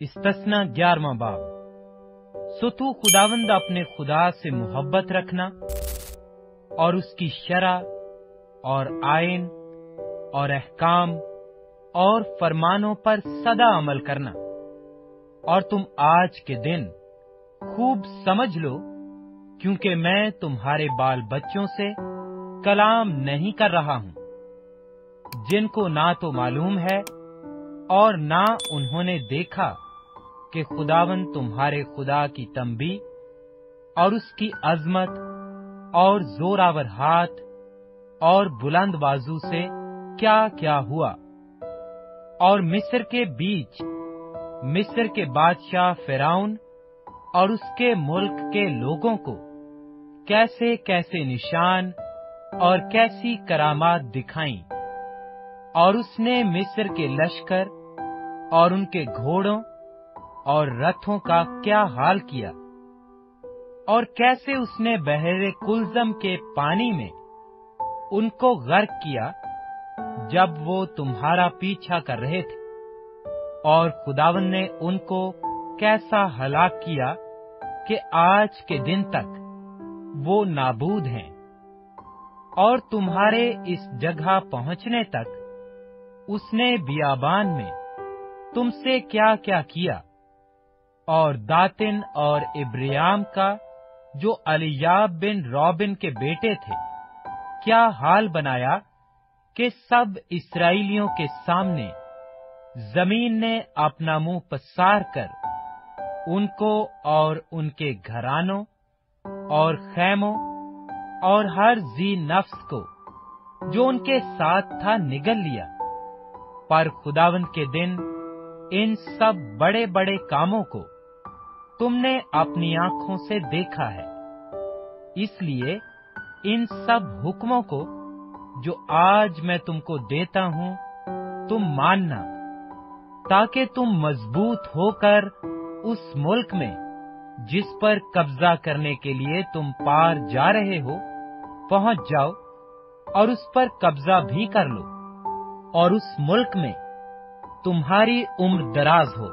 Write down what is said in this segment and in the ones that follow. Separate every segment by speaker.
Speaker 1: इस्तस्ना 11वां बाब। सो तू खुदावंद अपने खुदा से मोहब्बत रखना और उसकी शरह और आयन और अहकाम और फरमानों पर सदा अमल करना। और तुम आज के दिन खूब समझ लो, क्योंकि मैं तुम्हारे बाल बच्चों से कलाम नहीं कर रहा हूं, जिनको ना तो मालूम है और ना उन्होंने देखा कि खुदावंद तुम्हारे खुदा की तंबीह और उसकी अजमत और जोरावर हाथ और बुलंद बाजू से क्या क्या हुआ, और मिस्र के बीच मिस्र के बादशाह फिरौन और उसके मुल्क के लोगों को कैसे कैसे निशान और कैसी करामात दिखाई, और उसने मिस्र के लश्कर और उनके घोड़ों और रथों का क्या हाल किया, और कैसे उसने बहरे कुलजम के पानी में उनको गर्क किया जब वो तुम्हारा पीछा कर रहे थे। और खुदावंद ने उनको कैसा हलाक किया कि आज के दिन तक वो नाबूद हैं। और तुम्हारे इस जगह पहुंचने तक उसने बियाबान में तुमसे क्या क्या किया, और दातिन और इब्रियाम का जो अलियाब बिन रॉबिन के बेटे थे क्या हाल बनाया कि सब इस्राएलियों के सामने जमीन ने अपना मुंह पसार कर उनको और उनके घरानों और खैमों और हर जी नफ्स को जो उनके साथ था निगल लिया। पर खुदावंद के दिन इन सब बड़े बड़े कामों को तुमने अपनी आंखों से देखा है, इसलिए इन सब हुक्मों को जो आज मैं तुमको देता हूं तुम मानना, ताकि तुम मजबूत होकर उस मुल्क में जिस पर कब्जा करने के लिए तुम पार जा रहे हो पहुंच जाओ, और उस पर कब्जा भी कर लो, और उस मुल्क में तुम्हारी उम्र दराज हो,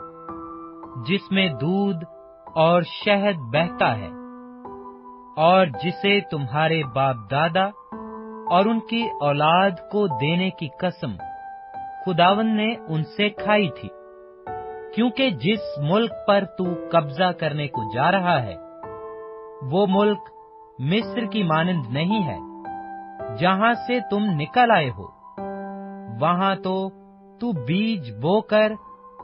Speaker 1: जिसमें दूध और शहद बहता है, और जिसे तुम्हारे बाप दादा और उनकी औलाद को देने की कसम खुदावंद ने उनसे खाई थी। क्योंकि जिस मुल्क पर तू कब्जा करने को जा रहा है वो मुल्क मिस्र की मानंद नहीं है, जहां से तुम निकल आए हो। वहां तो तू बीज बोकर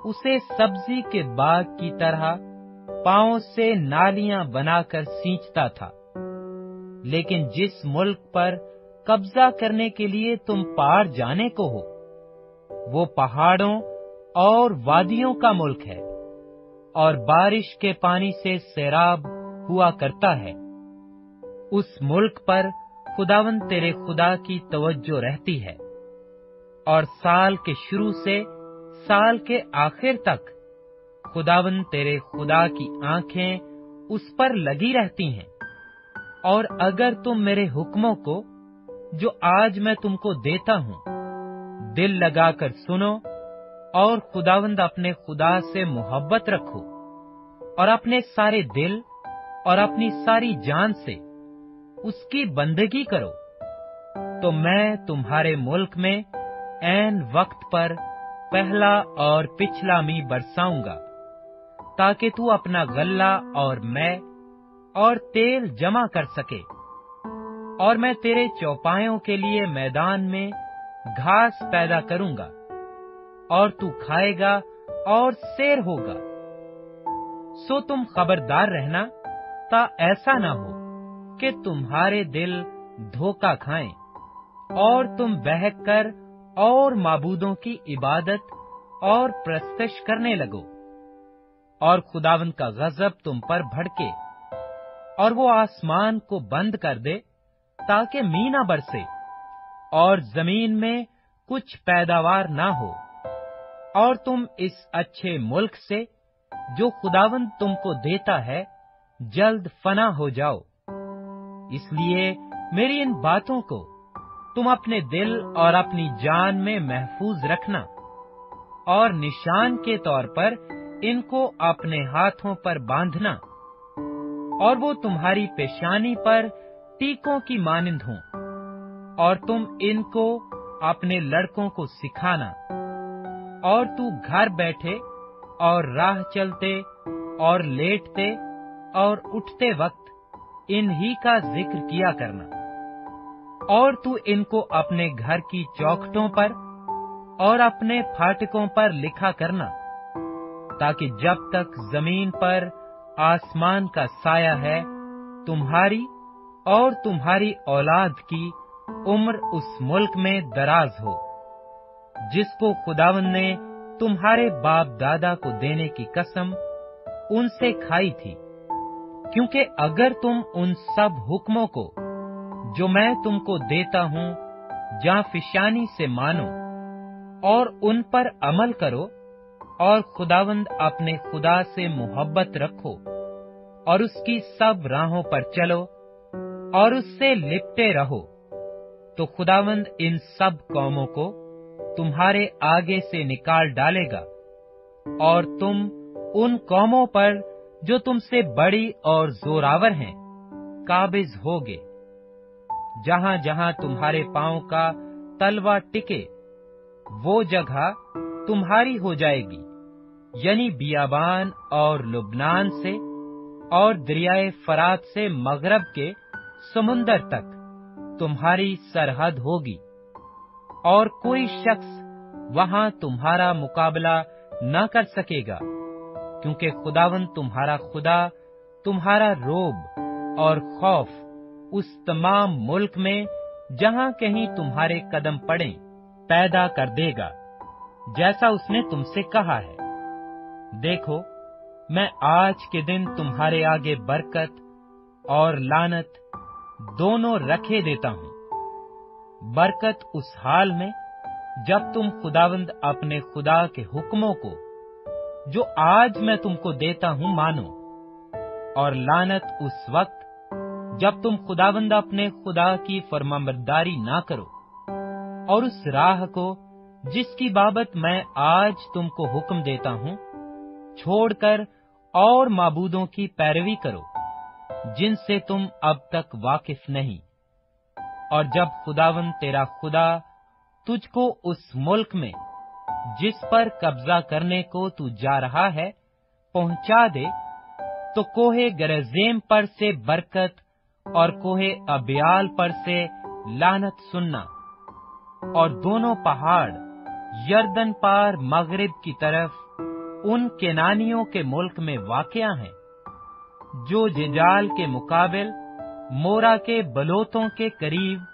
Speaker 1: उसे सब्जी के बाग की तरह पांव से नालियां बनाकर सींचता था। लेकिन जिस मुल्क पर कब्जा करने के लिए तुम पार जाने को हो वो पहाड़ों और वादियों का मुल्क है, और बारिश के पानी से सैराब हुआ करता है। उस मुल्क पर खुदावंद तेरे खुदा की तवज्जो रहती है, और साल के शुरू से साल के आखिर तक खुदावंद तेरे खुदा की आंखें उस पर लगी रहती हैं। और अगर तुम मेरे हुक्मों को जो आज मैं तुमको देता हूं दिल लगाकर सुनो, और खुदावंद अपने खुदा से मोहब्बत रखो, और अपने सारे दिल और अपनी सारी जान से उसकी बंदगी करो, तो मैं तुम्हारे मुल्क में ऐन वक्त पर पहला और पिछला मी बरसाऊंगा, ताकि तू अपना गल्ला और मै और तेल जमा कर सके। और मैं तेरे चौपायों के लिए मैदान में घास पैदा करूंगा, और तू खाएगा और सैर होगा। सो तुम खबरदार रहना, ता ऐसा न हो कि तुम्हारे दिल धोखा खाएं और तुम बहक कर और माबूदों की इबादत और प्रस्तश करने लगो, और खुदावंद का गजब तुम पर भड़के, और वो आसमान को बंद कर दे ताकि मी न बरसे, और जमीन में कुछ पैदावार ना हो, और तुम इस अच्छे मुल्क से जो खुदावंद तुमको देता है जल्द फना हो जाओ। इसलिए मेरी इन बातों को तुम अपने दिल और अपनी जान में महफूज रखना, और निशान के तौर पर इनको अपने हाथों पर बांधना, और वो तुम्हारी पेशानी पर टीकों की मानिंद हों, और तुम इनको अपने लड़कों को सिखाना, और तू घर बैठे और राह चलते और लेटते और उठते वक्त इन्हीं का जिक्र किया करना, और तू इनको अपने घर की चौखटों पर और अपने फाटकों पर लिखा करना, ताकि जब तक जमीन पर आसमान का साया है, तुम्हारी और तुम्हारी औलाद की उम्र उस मुल्क में दराज हो, जिसको खुदावंद ने तुम्हारे बाप दादा को देने की कसम उनसे खाई थी। क्योंकि अगर तुम उन सब हुक्मों को जो मैं तुमको देता हूँ जांफिशानी से मानो और उन पर अमल करो, और खुदावंद अपने खुदा से मोहब्बत रखो और उसकी सब राहों पर चलो और उससे लिपटे रहो, तो खुदावंद इन सब कौमों को तुम्हारे आगे से निकाल डालेगा, और तुम उन कौमों पर जो तुमसे बड़ी और जोरावर हैं काबिज होगे। जहां जहां तुम्हारे पांव का तलवा टिके, वो जगह तुम्हारी हो जाएगी, यानी बियाबान और लुबनान से और दरियाए फरात से मगरब के समुंदर तक तुम्हारी सरहद होगी, और कोई शख्स वहां तुम्हारा मुकाबला न कर सकेगा, क्योंकि खुदावंद तुम्हारा खुदा तुम्हारा रोब और खौफ उस तमाम मुल्क में जहां कहीं तुम्हारे कदम पड़े पैदा कर देगा, जैसा उसने तुमसे कहा है। देखो, मैं आज के दिन तुम्हारे आगे बरकत और लानत दोनों रखे देता हूँ। बरकत उस हाल में जब तुम खुदावंद अपने खुदा के हुक्मों को जो आज मैं तुमको देता हूँ मानो, और लानत उस वक्त जब तुम खुदावंद अपने खुदा की फरमाबरदारी ना करो, और उस राह को जिसकी बाबत मैं आज तुमको हुक्म देता हूँ छोड़कर और माबूदों की पैरवी करो जिनसे तुम अब तक वाकिफ नहीं। और जब खुदावंद तेरा खुदा तुझको उस मुल्क में जिस पर कब्जा करने को तू जा रहा है पहुंचा दे, तो कोहे गरजेम पर से बरकत और कोहे अब्याल पर से लानत सुनना, और दोनों पहाड़ यरदन पार मगरिब की तरफ उन केनानियों के मुल्क में वाक़या हैं, जो जिजाल के मुकाबिल मोरा के बलोतों के करीब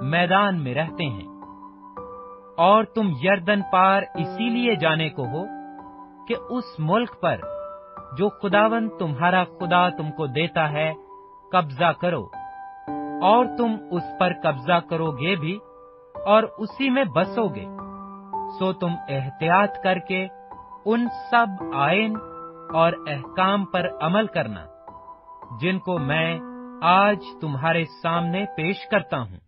Speaker 1: मैदान में रहते हैं। और तुम यरदन पार इसीलिए जाने को हो कि उस मुल्क पर जो खुदावंद तुम्हारा खुदा तुमको देता है कब्जा करो, और तुम उस पर कब्जा करोगे भी और उसी में बसोगे। सो तुम एहतियात करके उन सब आयन और अहकाम पर अमल करना जिनको मैं आज तुम्हारे सामने पेश करता हूँ।